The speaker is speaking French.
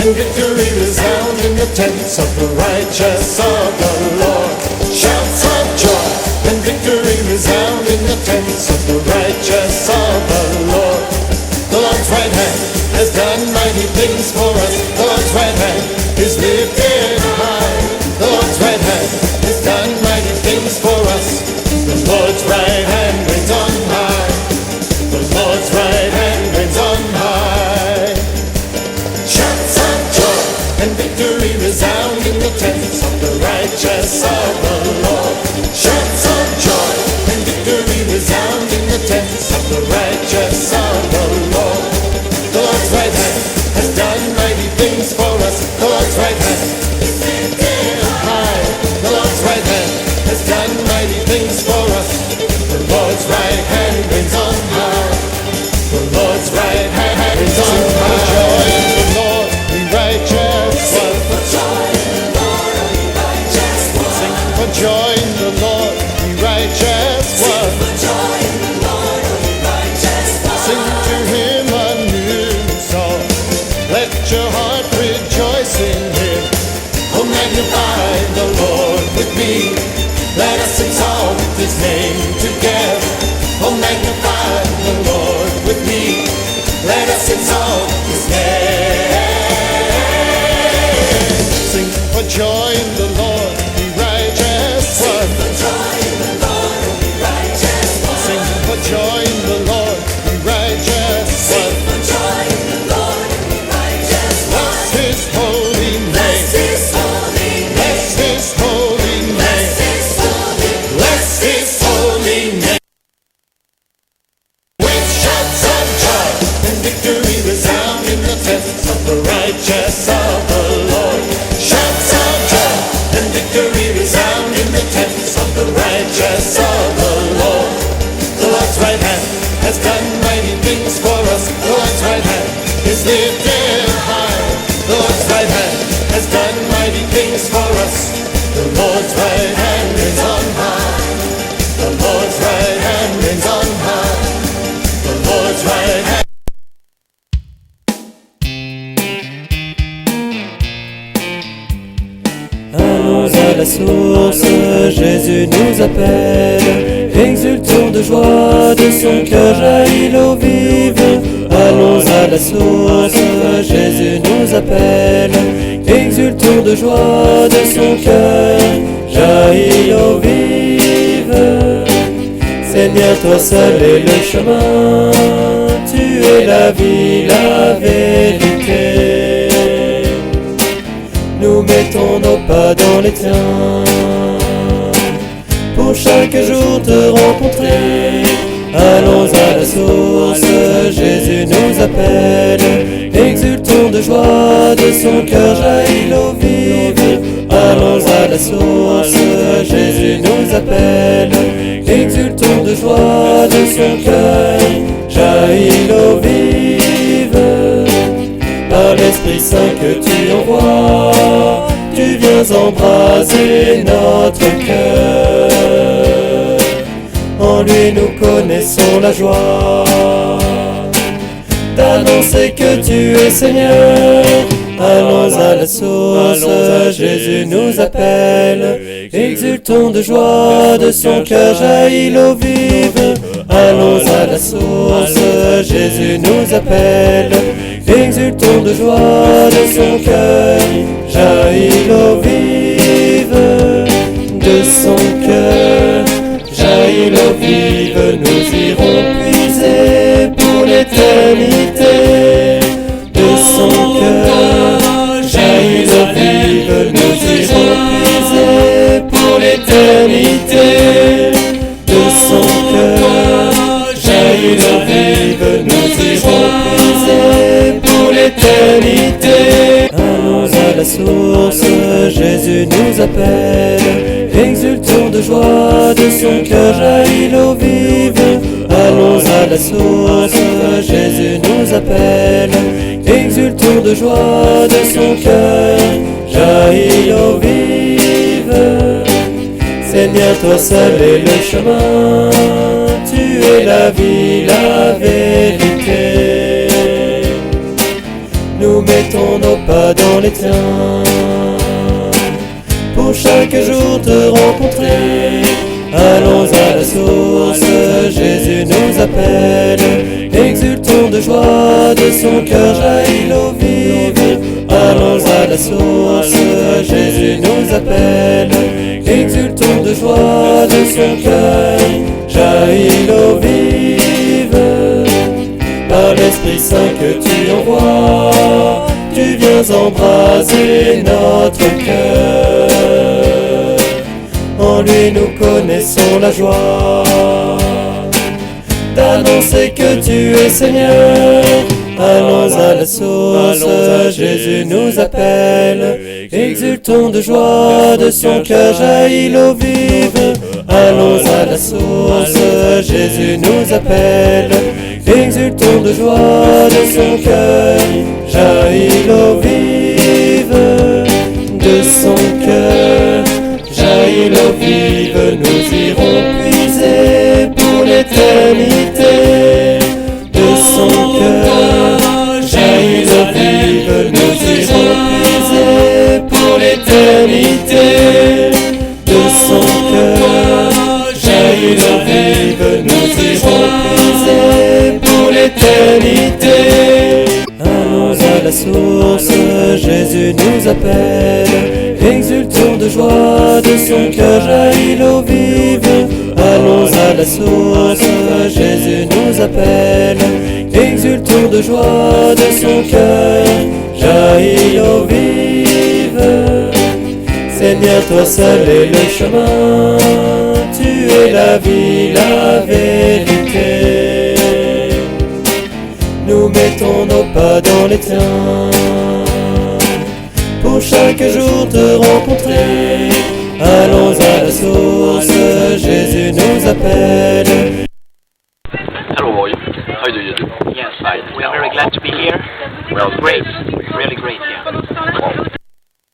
and victory resound in the tents of the righteous of the Lord. Shouts of joy and victory resound in the tents of the righteous of the Lord. The Lord's right hand has done mighty things for us. The Lord's right hand is lifted high. The Lord's right hand has done mighty things for us. The Lord's right hand reigns on high. The Lord's right hand reigns on high. Shouts of joy and victory resound in the tents of the righteous of the Lord. Shouts of joy and victory resound in the tents of the righteous of the Lord. The Lord's right hand has done mighty things for us. The Lord's right hand is lifted high. The Lord's right hand has done mighty things for us. The Lord's right hand reigns on high. The Lord's right hand reigns on high. Joy in the Lord, we righteous one. Sing for joy in the Lord, we righteous one. Sing for joy in the Lord, we righteous one. Sing for joy in the Lord, we righteous one. Sing to Him a new song. Let your heart rejoice in Him. Oh, magnify the Lord with me. Let us exalt His name together. Oh, magnify the Lord with me. Let us exalt His name. Sing for joy in the Lord, we righteous one. Sing for joy in the Lord, we righteous one. Sing for joy in the Lord, we righteous one. Sing for joy in the Lord, we righteous one. Bless His holy name. Bless His holy name. Bless His holy name. Bless His holy name. Bless His holy name. With shouts of joy and victory resound in the tents of the righteous of the Lord. Shouts of joy and victory resound in the tents of the righteous of the Lord. The Lord's right hand has done mighty things for us. The Lord's right hand is lifted high. The Lord's right hand has done mighty things for us. The Lord's right hand reigns on high. The Lord's right hand reigns on high. The Lord's right hand. Allons à la source, Jésus nous appelle. Exultons de joie, de son cœur jaillit l'eau vive. Allons à la source, Jésus nous appelle. Exultons de joie, de son cœur jaillit l'eau vive. Seigneur, toi seul est le chemin, tu es la vie, la vérité. Nous mettons nos pas dans les tiens, pour chaque jour te rencontrer. Allons à la source, Jésus nous appelle. Exultons de joie, de son cœur jaillit l'eau vive. Allons à la source, Jésus nous appelle. Exultons de joie, de son cœur jaillit l'eau vive. Par l'Esprit Saint que tu envoies, tu viens embraser notre cœur. En lui nous connaissons la joie d'annoncer que tu es Seigneur. Allons à la source, Jésus nous appelle. Exultons de joie, de son cœur jaillit l'eau vive. Allons à la source, Jésus nous appelle. Exultons de joie, de son cœur jaillit l'eau vive. De son cœur jaillit l'eau vive, nous irons puiser pour l'éternité. De son cœur jaillit l'eau vive, nous irons puiser pour l'éternité. De son cœur jaillit l'eau vive, nous irons puiser pour l'éternité. Allons à la source, Jésus nous appelle. Exultons de joie, de son cœur jaillit l'eau vive. Allons à la source, Jésus nous appelle. Exultons de joie, de son cœur jaillit l'eau vive. Seigneur, toi seul est le chemin, tu es la vie, la vérité. Nous mettons nos pas chaque jour te rencontrer. Allons à la source, Jésus nous appelle. Exultons de joie, de son cœur jaillit l'eau vive. Allons à la source, Jésus nous appelle. Exultons de joie, de son cœur jaillit l'eau vive. Par l'Esprit Saint que tu envoies, tu viens embraser notre cœur. En lui nous connaissons la joie d'annoncer que tu es Seigneur. Allons à la source, Jésus nous appelle. Exultons de joie, de son cœur jaillit l'eau vive. Allons à la source, Jésus nous appelle. Exultons de joie, de son cœur jaillit l'eau vive. De son cœur jaillit l'eau vive, nous irons puiser pour l'éternité. De son cœur jaillit l'eau vive, nous irons puiser pour l'éternité. De son cœur jaillit l'eau vive, nous irons puiser pour l'éternité. Allons à la source, Jésus nous appelle. Exultons de joie, de son cœur jaillit l'eau vive. Allons à la source, Jésus nous appelle. Exultons de joie, de son cœur jaillit l'eau vive. Seigneur, toi seul est le chemin, tu es la vie, la vérité. Nous mettons nos pas dans les tiens, pour chaque jour te rencontrer. Allons à la source, Jésus nous appelle. Hello, Roy. How do you do? Yes, we are very glad to be here. Well, Great.